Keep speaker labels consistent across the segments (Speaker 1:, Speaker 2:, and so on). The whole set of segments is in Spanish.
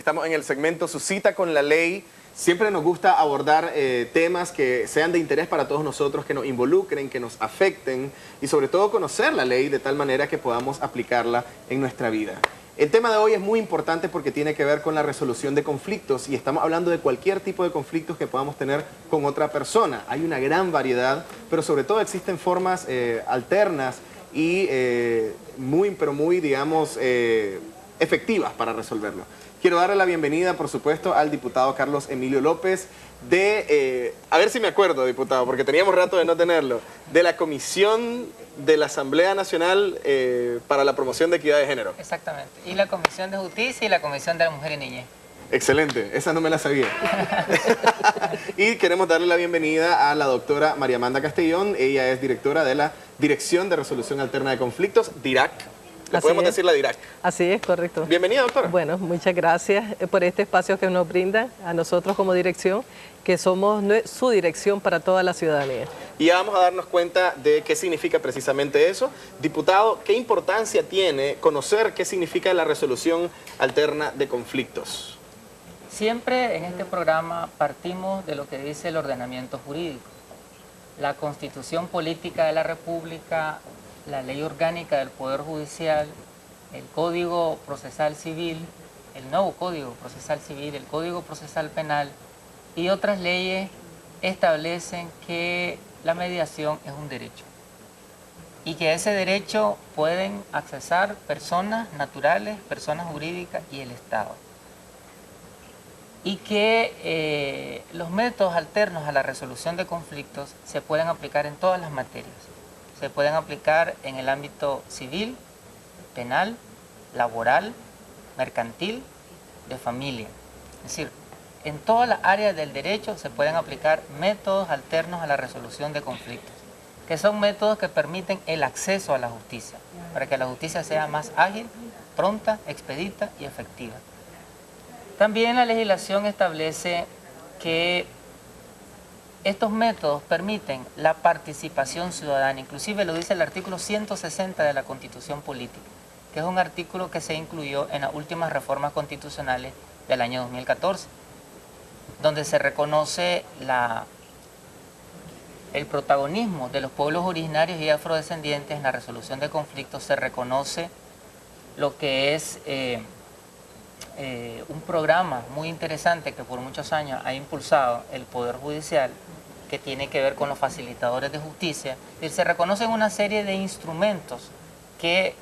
Speaker 1: estamos en el segmento Su cita con la ley. Siempre nos gusta abordar temas que sean de interés para todos nosotros, que nos involucren, que nos afecten y sobre todo conocer la ley de tal manera que podamos aplicarla en nuestra vida. El tema de hoy es muy importante porque tiene que ver con la resolución de conflictos y estamos hablando de cualquier tipo de conflictos que podamos tener con otra persona. Hay una gran variedad, pero sobre todo existen formas alternas y muy, digamos, efectivas para resolverlo. Quiero darle la bienvenida, por supuesto, al diputado Carlos Emilio López de, a ver si me acuerdo, diputado, porque teníamos rato de no tenerlo, de la Comisión de la Asamblea Nacional para la Promoción de Equidad de Género.
Speaker 2: Exactamente, y la Comisión de Justicia y la Comisión de la Mujer y Niñez.
Speaker 1: Excelente, esa no me la sabía. Y queremos darle la bienvenida a la doctora María Amanda Castellón. Ella es directora de la Dirección de Resolución Alterna de Conflictos, DIRAC. ¿Le podemos decir la DIRAC?
Speaker 3: Así es, correcto.
Speaker 1: Bienvenida, doctora.
Speaker 3: Bueno, muchas gracias por este espacio que nos brinda a nosotros como dirección, que somos su dirección para toda la ciudadanía.
Speaker 1: Y ya vamos a darnos cuenta de qué significa precisamente eso. Diputado, ¿qué importancia tiene conocer qué significa la resolución alterna de conflictos?
Speaker 2: Siempre en este programa partimos de lo que dice el ordenamiento jurídico. La Constitución Política de la República, la Ley Orgánica del Poder Judicial, el Código Procesal Civil, el nuevo Código Procesal Civil, el Código Procesal Penal y otras leyes establecen que la mediación es un derecho y que ese derecho pueden accesar personas naturales, personas jurídicas y el Estado. Y que los métodos alternos a la resolución de conflictos se pueden aplicar en todas las materias. Se pueden aplicar en el ámbito civil, penal, laboral, mercantil, de familia. Es decir, en todas las áreas del derecho se pueden aplicar métodos alternos a la resolución de conflictos, que son métodos que permiten el acceso a la justicia, para que la justicia sea más ágil, pronta, expedita y efectiva. También la legislación establece que estos métodos permiten la participación ciudadana, inclusive lo dice el artículo 160 de la Constitución Política, que es un artículo que se incluyó en las últimas reformas constitucionales del año 2014, donde se reconoce el protagonismo de los pueblos originarios y afrodescendientes en la resolución de conflictos. Se reconoce lo que es un programa muy interesante que por muchos años ha impulsado el Poder Judicial, que tiene que ver con los facilitadores de justicia. Y se reconocen una serie de instrumentos que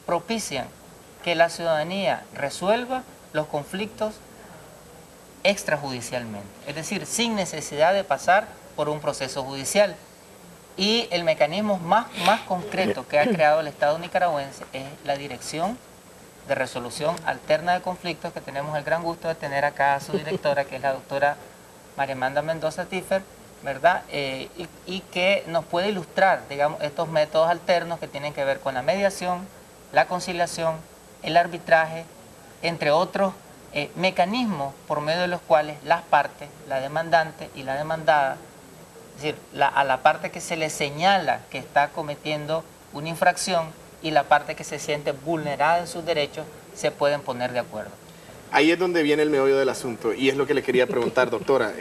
Speaker 2: propician que la ciudadanía resuelva los conflictos extrajudicialmente, es decir, sin necesidad de pasar por un proceso judicial. Y el mecanismo más concreto que ha creado el Estado nicaragüense es la Dirección de Resolución Alterna de Conflictos, que tenemos el gran gusto de tener acá a su directora, que es la doctora María Amanda Mendoza Tiffer, ¿verdad? Y que nos puede ilustrar, digamos, estos métodos alternos que tienen que ver con la mediación, la conciliación, el arbitraje, entre otros mecanismos por medio de los cuales las partes, la demandante y la demandada, es decir, a la parte que se le señala que está cometiendo una infracción y la parte que se siente vulnerada en sus derechos, se pueden poner de acuerdo.
Speaker 1: Ahí es donde viene el meollo del asunto y es lo que le quería preguntar, doctora.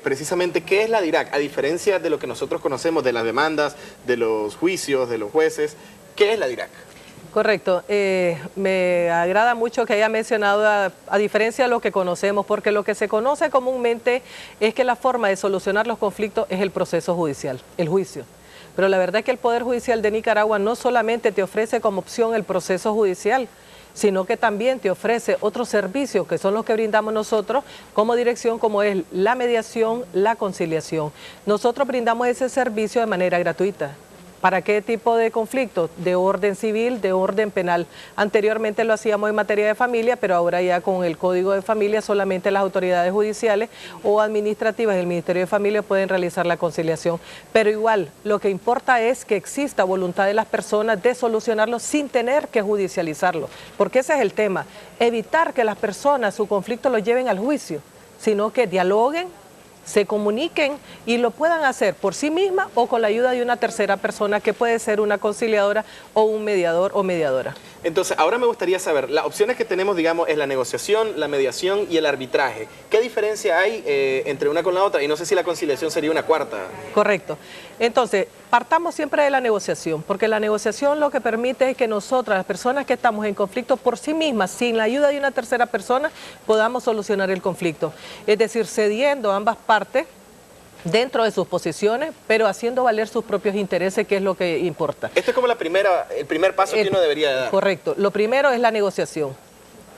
Speaker 1: Precisamente, ¿qué es la DIRAC? A diferencia de lo que nosotros conocemos de las demandas, de los juicios, de los jueces, ¿qué es la DIRAC?
Speaker 3: Correcto. Me agrada mucho que haya mencionado a diferencia de lo que conocemos, porque lo que se conoce comúnmente es que la forma de solucionar los conflictos es el proceso judicial, el juicio. Pero la verdad es que el Poder Judicial de Nicaragua no solamente te ofrece como opción el proceso judicial, sino que también te ofrece otros servicios que son los que brindamos nosotros como dirección, como es la mediación, la conciliación. Nosotros brindamos ese servicio de manera gratuita. ¿Para qué tipo de conflictos? De orden civil, de orden penal. Anteriormente lo hacíamos en materia de familia, pero ahora ya con el Código de Familia solamente las autoridades judiciales o administrativas del Ministerio de Familia pueden realizar la conciliación. Pero igual, lo que importa es que exista voluntad de las personas de solucionarlo sin tener que judicializarlo, porque ese es el tema, evitar que las personas su conflicto lo lleven al juicio, sino que dialoguen, se comuniquen y lo puedan hacer por sí misma o con la ayuda de una tercera persona que puede ser una conciliadora o un mediador o mediadora.
Speaker 1: Entonces, ahora me gustaría saber, las opciones que tenemos, digamos, es la negociación, la mediación y el arbitraje. ¿Qué diferencia hay entre una con la otra? Y no sé si la conciliación sería una cuarta.
Speaker 3: Correcto. Entonces, partamos siempre de la negociación, porque la negociación lo que permite es que nosotras, las personas que estamos en conflicto por sí mismas, sin la ayuda de una tercera persona, podamos solucionar el conflicto. Es decir, cediendo a ambas partes dentro de sus posiciones, pero haciendo valer sus propios intereses, que es lo que importa.
Speaker 1: Esto es como el primer paso que uno debería dar.
Speaker 3: Correcto. Lo primero es la negociación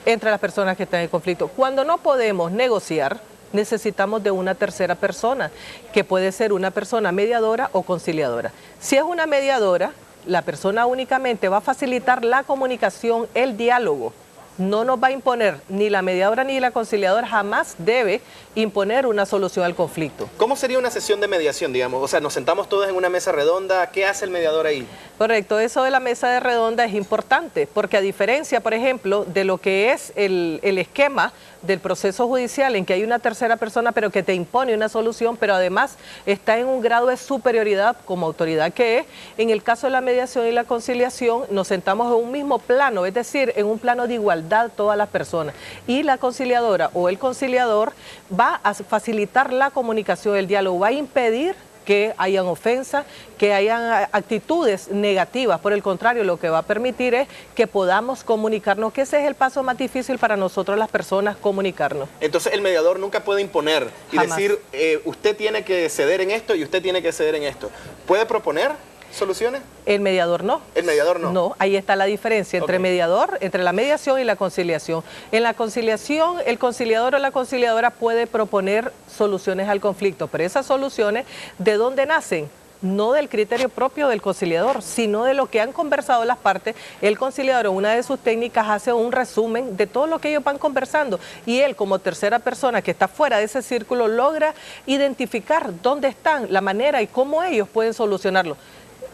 Speaker 3: entre las personas que están en conflicto. Cuando no podemos negociar, necesitamos de una tercera persona, que puede ser una persona mediadora o conciliadora. Si es una mediadora, la persona únicamente va a facilitar la comunicación, el diálogo. No nos va a imponer, ni la mediadora ni la conciliadora jamás debe imponer una solución al conflicto.
Speaker 1: ¿Cómo sería una sesión de mediación, digamos? O sea, nos sentamos todos en una mesa redonda, ¿qué hace el mediador ahí?
Speaker 3: Correcto, eso de la mesa de redonda es importante, porque a diferencia, por ejemplo, de lo que es el esquema del proceso judicial, en que hay una tercera persona, pero que te impone una solución, pero además está en un grado de superioridad como autoridad que es, en el caso de la mediación y la conciliación, nos sentamos en un mismo plano, es decir, en un plano de igualdad todas las personas. Y la conciliadora o el conciliador va a facilitar la comunicación, el diálogo, va a impedir que hayan ofensas, que hayan actitudes negativas. Por el contrario, lo que va a permitir es que podamos comunicarnos, que ese es el paso más difícil para nosotros las personas, comunicarnos.
Speaker 1: Entonces el mediador nunca puede imponer y
Speaker 3: Jamás.
Speaker 1: decir, usted tiene que ceder en esto y usted tiene que ceder en esto. ¿Puede proponer soluciones?
Speaker 3: El mediador no.
Speaker 1: El mediador no.
Speaker 3: No, ahí está la diferencia entre mediador, entre la mediación y la conciliación. En la conciliación, el conciliador o la conciliadora puede proponer soluciones al conflicto, pero esas soluciones, ¿de dónde nacen? No del criterio propio del conciliador, sino de lo que han conversado las partes. El conciliador, una de sus técnicas, hace un resumen de todo lo que ellos van conversando y él, como tercera persona que está fuera de ese círculo, logra identificar dónde están, la manera y cómo ellos pueden solucionarlo.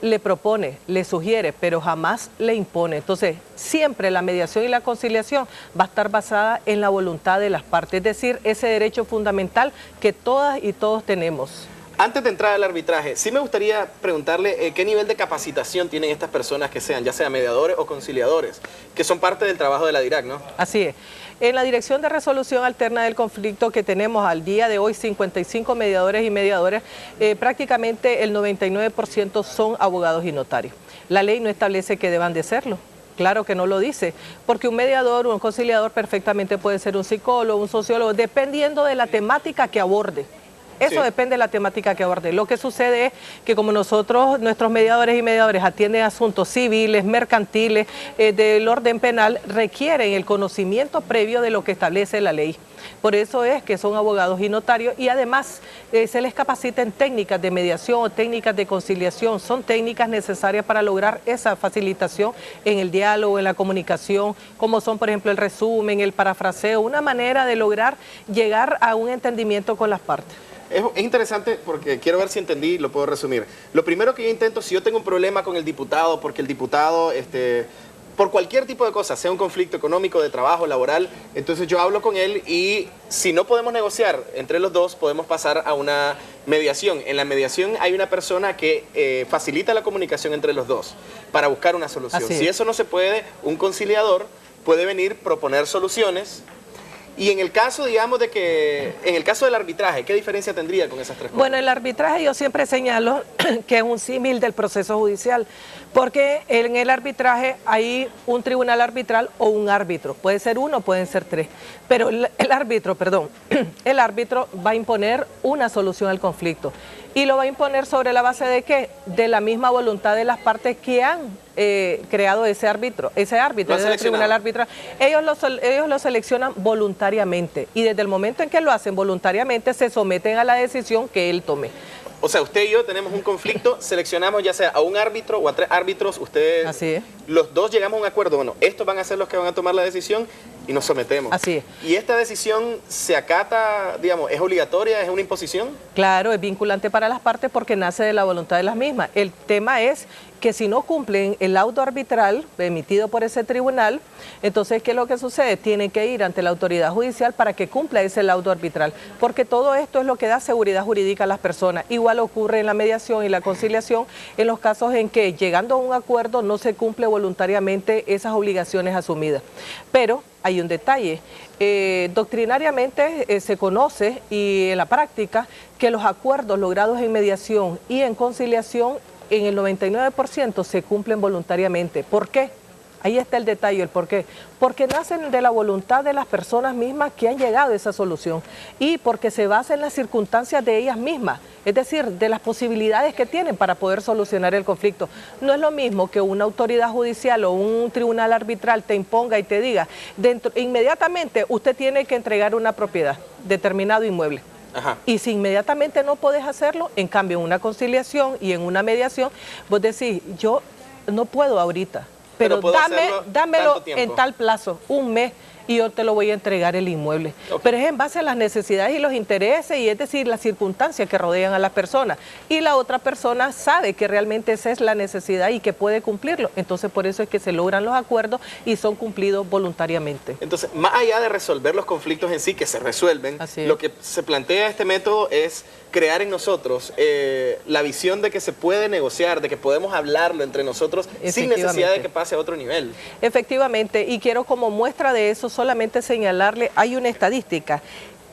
Speaker 3: Le propone, le sugiere, pero jamás le impone. Entonces, siempre la mediación y la conciliación va a estar basada en la voluntad de las partes, es decir, ese derecho fundamental que todas y todos tenemos.
Speaker 1: Antes de entrar al arbitraje, sí me gustaría preguntarle qué nivel de capacitación tienen estas personas que sean, ya sea mediadores o conciliadores, que son parte del trabajo de la DIRAC, ¿no?
Speaker 3: Así es. En la Dirección de Resolución Alterna del Conflicto, que tenemos al día de hoy 55 mediadores y mediadoras, prácticamente el 99% son abogados y notarios. La ley no establece que deban de serlo. Claro que no lo dice, porque un mediador o un conciliador perfectamente puede ser un psicólogo, un sociólogo, dependiendo de la temática que aborde. Eso depende de la temática que aborde. Lo que sucede es que como nosotros, nuestros mediadores y mediadores atienden asuntos civiles, mercantiles, del orden penal, requieren el conocimiento previo de lo que establece la ley. Por eso es que son abogados y notarios y además se les capacita en técnicas de mediación o técnicas de conciliación. Son técnicas necesarias para lograr esa facilitación en el diálogo, en la comunicación, como son por ejemplo el resumen, el parafraseo, una manera de lograr llegar a un entendimiento con las partes.
Speaker 1: Es interesante porque quiero ver si entendí y lo puedo resumir. Lo primero que yo intento, si yo tengo un problema con el diputado, porque el diputado, por cualquier tipo de cosa, sea un conflicto económico, de trabajo, laboral, entonces yo hablo con él y si no podemos negociar entre los dos, podemos pasar a una mediación. En la mediación hay una persona que facilita la comunicación entre los dos para buscar una solución. Si eso no se puede, un conciliador puede venir, proponer soluciones. Y en el caso, digamos, en el caso del arbitraje, ¿qué diferencia tendría con esas tres cosas?
Speaker 3: Bueno, el arbitraje yo siempre señalo que es un símil del proceso judicial, porque en el arbitraje hay un tribunal arbitral o un árbitro, puede ser uno, pueden ser tres, pero el árbitro va a imponer una solución al conflicto. ¿Y lo va a imponer sobre la base de qué? De la misma voluntad de las partes que han creado ese árbitro, ese tribunal arbitral. Ellos lo seleccionan voluntariamente y desde el momento en que lo hacen voluntariamente se someten a la decisión que él tome.
Speaker 1: O sea, usted y yo tenemos un conflicto, seleccionamos ya sea a un árbitro o a tres árbitros, ustedes,
Speaker 3: así es,
Speaker 1: los dos llegamos a un acuerdo, bueno, estos van a ser los que van a tomar la decisión y nos sometemos.
Speaker 3: Así es.
Speaker 1: ¿Y esta decisión se acata, digamos, es obligatoria, es una imposición?
Speaker 3: Claro, es vinculante para las partes porque nace de la voluntad de las mismas. El tema es que si no cumplen el auto arbitral emitido por ese tribunal, entonces, ¿qué es lo que sucede? Tienen que ir ante la autoridad judicial para que cumpla ese laudo arbitral, porque todo esto es lo que da seguridad jurídica a las personas. Igual ocurre en la mediación y la conciliación en los casos en que, llegando a un acuerdo, no se cumple voluntariamente esas obligaciones asumidas. Pero hay un detalle. Doctrinariamente se conoce y en la práctica que los acuerdos logrados en mediación y en conciliación en el 99% se cumplen voluntariamente. ¿Por qué? Ahí está el detalle, el por qué. Porque nacen de la voluntad de las personas mismas que han llegado a esa solución y porque se basa en las circunstancias de ellas mismas, es decir, de las posibilidades que tienen para poder solucionar el conflicto. No es lo mismo que una autoridad judicial o un tribunal arbitral te imponga y te diga, inmediatamente usted tiene que entregar una propiedad, determinado inmueble.
Speaker 1: Ajá.
Speaker 3: Y si inmediatamente no podés hacerlo, en cambio en una conciliación y en una mediación, vos decís, yo no puedo ahorita, pero dámelo en tal plazo, un mes, y yo te lo voy a entregar el inmueble. Okay. Pero es en base a las necesidades y los intereses, y es decir, las circunstancias que rodean a las personas. Y la otra persona sabe que realmente esa es la necesidad y que puede cumplirlo. Entonces, por eso es que se logran los acuerdos y son cumplidos voluntariamente.
Speaker 1: Entonces, más allá de resolver los conflictos en sí, que se resuelven, lo que se plantea este método es crear en nosotros la visión de que se puede negociar, de que podemos hablarlo entre nosotros sin necesidad de que pase a otro nivel.
Speaker 3: Efectivamente, y quiero como muestra de eso solamente señalarle, hay una estadística,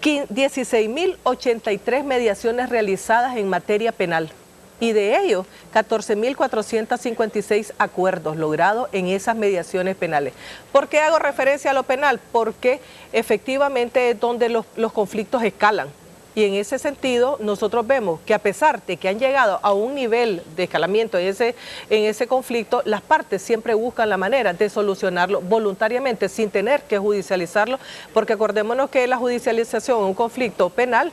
Speaker 3: 16.083 mediaciones realizadas en materia penal. Y de ellos, 14.456 acuerdos logrados en esas mediaciones penales. ¿Por qué hago referencia a lo penal? Porque efectivamente es donde los conflictos escalan. Y en ese sentido, nosotros vemos que a pesar de que han llegado a un nivel de escalamiento en ese conflicto, las partes siempre buscan la manera de solucionarlo voluntariamente, sin tener que judicializarlo, porque acordémonos que la judicialización en un conflicto penal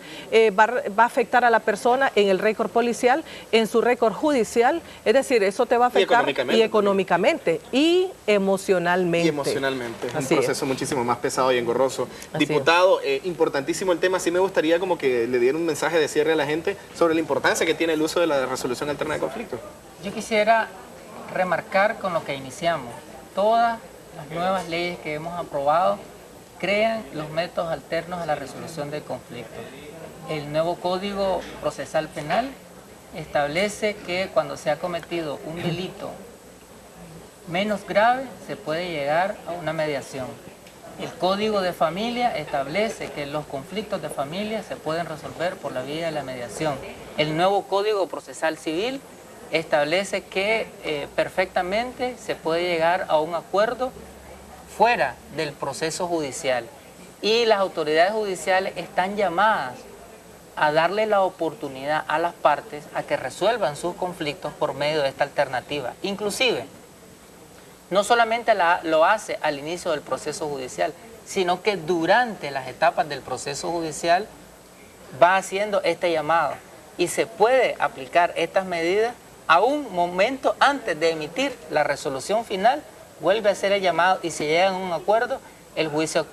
Speaker 3: va a afectar a la persona en el récord policial, en su récord judicial, es decir, eso te va a afectar económicamente y emocionalmente.
Speaker 1: Y emocionalmente, es un proceso muchísimo más pesado y engorroso. Diputado, importantísimo el tema, sí me gustaría como que le diera un mensaje de cierre a la gente sobre la importancia que tiene el uso de la resolución alterna de conflictos.
Speaker 2: Yo quisiera remarcar con lo que iniciamos. Todas las nuevas leyes que hemos aprobado crean los métodos alternos a la resolución del conflicto. El nuevo Código Procesal Penal establece que cuando se ha cometido un delito menos grave se puede llegar a una mediación. El Código de Familia establece que los conflictos de familia se pueden resolver por la vía de la mediación. El nuevo Código Procesal Civil establece que perfectamente se puede llegar a un acuerdo fuera del proceso judicial. Y las autoridades judiciales están llamadas a darle la oportunidad a las partes a que resuelvan sus conflictos por medio de esta alternativa. Inclusive, no solamente lo hace al inicio del proceso judicial, sino que durante las etapas del proceso judicial va haciendo este llamado y se puede aplicar estas medidas a un momento antes de emitir la resolución final, vuelve a hacer el llamado y si llegan a un acuerdo, el juicio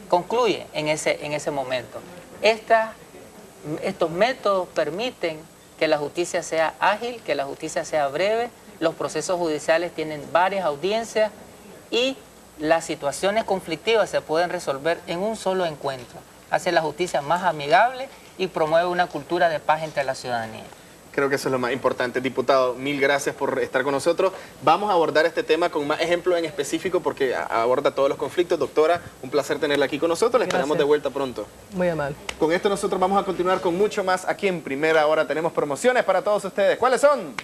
Speaker 2: concluye en ese momento. Estos métodos permiten que la justicia sea ágil, que la justicia sea breve. Los procesos judiciales tienen varias audiencias y las situaciones conflictivas se pueden resolver en un solo encuentro. Hace la justicia más amigable y promueve una cultura de paz entre la ciudadanía.
Speaker 1: Creo que eso es lo más importante. Diputado, mil gracias por estar con nosotros. Vamos a abordar este tema con más ejemplos en específico porque aborda todos los conflictos. Doctora, un placer tenerla aquí con nosotros. La esperamos de vuelta pronto.
Speaker 3: Muy amable.
Speaker 1: Con esto nosotros vamos a continuar con mucho más aquí en Primera Hora. Tenemos promociones para todos ustedes. ¿Cuáles son?